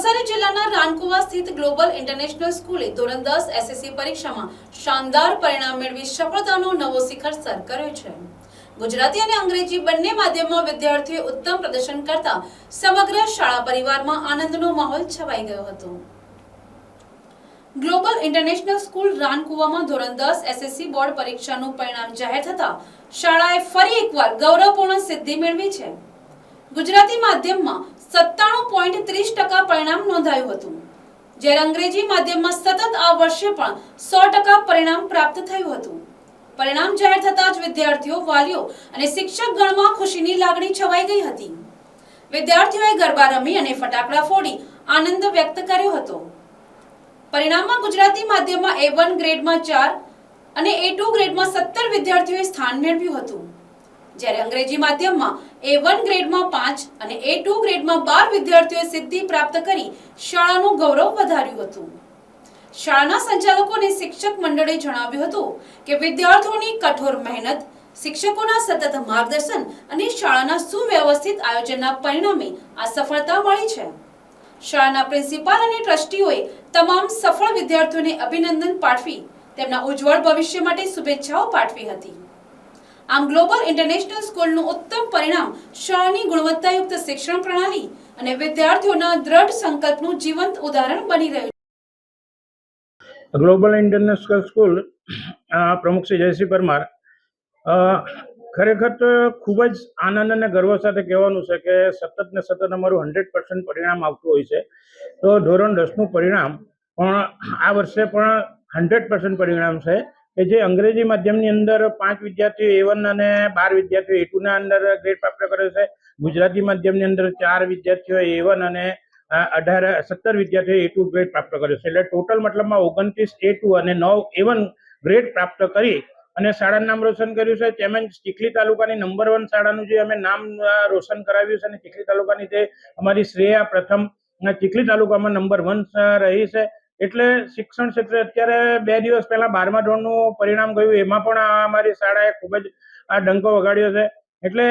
નવસારી જિલ્લાના રાનકુવા સ્થિત global international સ્કૂલે ધોરણ 10 એસએસસી પરીક્ષામાં શાનદાર પરિણામ મેળવી સફળતાનો નવો શિખર સર કર્યો છે। ગુજરાતી અને અંગ્રેજી બંને માધ્યમમાં વિદ્યાર્થીઓએ ઉત્તમ પ્રદર્શન કરતા સમગ્ર શાળા પરિવારમાં આનંદનો માહોલ છવાઈ ગયો હતો। ગ્લોબલ ઇન્ટરનેશનલ સ્કૂલ રાનકુવામાં ધોરણ 10 એસએસસી બોર્ડ પરીક્ષાનું પરિણામ જાહેર થતા શાળાએ ફરી એકવાર ગૌરવપૂર્ણ સિદ્ધિ મેળવી છે। ગુજરાતી માધ્યમમાં 97.30% પરિણામ નોંધાયું હતું, જ્યારે અંગ્રેજી માધ્યમમાં સતત આ વર્ષે પણ 100% પરિણામ પ્રાપ્ત થયું હતું। પરિણામ જાહેર થતાં જ વિદ્યાર્થીઓ, વાલીઓ અને શિક્ષકગણમાં ખુશીની લાગણી છવાઈ ગઈ હતી। વિદ્યાર્થીઓએ ગરબા રમી અને ફટાકડા ફોડી આનંદ વ્યક્ત કર્યો હતો। પરિણામમાં ગુજરાતી માધ્યમમાં A1 ગ્રેડમાં 4 અને A2 ગ્રેડમાં 17 વિદ્યાર્થીઓએ સ્થાન મેળવ્યું હતું, જ્યારે અંગ્રેજી માધ્યમમાં A1 ગ્રેડમાં 5 અને A2 ગ્રેડમાં 12 વિદ્યાર્થીઓએ સિદ્ધિ પ્રાપ્ત કરી શાળાનું ગૌરવ વધાર્યું હતું। શાળાના સંચાલકો અને શિક્ષક મંડળે જણાવ્યું હતું કે વિદ્યાર્થીઓની કઠોર મહેનત, શિક્ષકોના સતત માર્ગદર્શન અને શાળાના સુવ્યવસ્થિત આયોજનના પરિણામે આ સફળતા મળી છે। શાળાના પ્રિન્સિપાલ અને ટ્રસ્ટીઓએ તમામ સફળ વિદ્યાર્થીઓને અભિનંદન પાઠવી તેમના ઉજ્જવળ ભવિષ્ય માટે શુભેચ્છાઓ પાઠવી હતી। આમ ગ્લોબલ ઇન્ટરનેશનલ સ્કૂલનું ઉત્તમ પરિણામ શાળાની ગુણવત્તાયુક્ત શિક્ષણ પ્રણાલી અને વિદ્યાર્થીઓના દ્રઢ સંકલ્પનું જીવંત ઉદાહરણ બની રહ્યું છે। ગ્લોબલ ઇન્ટરનેશનલ સ્કૂલ પ્રમુખ શ્રી જયસિંહ પરમાર, ખરેખર તો ખૂબ જ આનંદ અને ગર્વ સાથે કહેવાનું છે કે સતત ને સતત અમારું 100% પરિણામ આવતું હોય છે। તો ધોરણ 10નું પરિણામ પણ આ વર્ષે પણ 100% પરિણામ છે કે જે અંગ્રેજી માધ્યમની અંદર 5 વિદ્યાર્થીઓ A1 અને 12 વિદ્યાર્થીઓ A2 ના અંદર ગ્રેડ પ્રાપ્ત કરે છે। ગુજરાતી માધ્યમની અંદર 4 વિદ્યાર્થીઓ A1 અને 17 વિદ્યાર્થીઓ A2 ગ્રેડ પ્રાપ્ત કરે છે। એટલે ટોટલ મતલબમાં 29 A2 અને 9 A1 ગ્રેડ પ્રાપ્ત કરી અને શાળાનું નામ રોશન કર્યું છે। તેમજ ચીખલી તાલુકાની નંબર 1 શાળાનું જે અમે નામ રોશન કરાવ્યું છે અને ચીખલી તાલુકાની જે અમારી શ્રેયા પ્રથમ ચીખલી તાલુકામાં નંબર 1 રહી છે। એટલે શિક્ષણ ક્ષેત્રે અત્યારે 2 દિવસ પહેલા 12મા ધોરણનું પરિણામ ગયું, એમાં પણ અમારી શાળાએ ખૂબ જ આ ડંકો વગાડ્યો છે। એટલે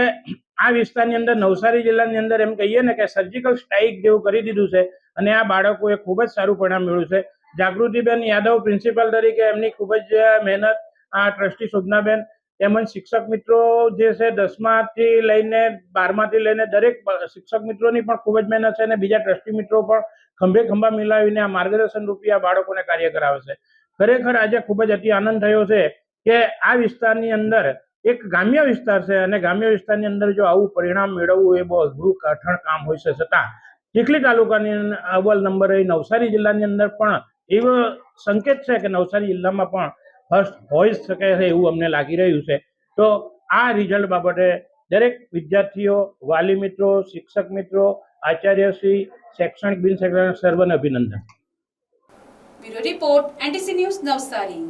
આ વિસ્તારની અંદર નવસારી જિલ્લાની અંદર એમ કહીએ ને કે સર્જિકલ સ્ટ્રાઇક જેવું કરી દીધું છે અને આ બાળકોએ ખૂબ જ સારું પરિણામ મેળવ્યું છે। જાગૃતિબેન યાદવ પ્રિન્સિપાલ તરીકે એમની ખૂબ જ મહેનત, આ ટ્રસ્ટી શોભનાબેન તેમજ શિક્ષક મિત્રો જે છે 10માથી લઈને 12માથી લઈને દરેક શિક્ષક મિત્રોની પણ ખૂબ જ મહેનત છે અને બીજા ટ્રસ્ટી મિત્રો પણ ખંભે ખંભા મિલાવીને આ માર્ગદર્શન રૂપી આ બાળકોને કાર્ય કરાવે છે। ખરેખર આજે ખૂબ જ અતિ આનંદ થયો છે કે આ વિસ્તારની અંદર એક ગ્રામ્ય વિસ્તાર છે અને ગ્રામ્ય વિસ્તારની અંદર જો આવું પરિણામ મેળવવું એ બહુ અઘરું કઠણ કામ હોય છે, છતાં ચીખલી તાલુકાની અવ્વલ નંબર રહી નવસારી જિલ્લાની અંદર પણ એવો સંકેત છે કે નવસારી જિલ્લામાં પણ ફર્સ્ટ હોઈ શકે છે એવું અમને લાગી રહ્યું છે। તો આ રિઝલ્ટ બાબતે દરેક વિદ્યાર્થીઓ, વાલી મિત્રો, શિક્ષક મિત્રો, આચાર્યશ્રી, શૈક્ષણિક બિન શૈક્ષણિક સર્વને અભિનંદન। Bureau report NTC news Navsari.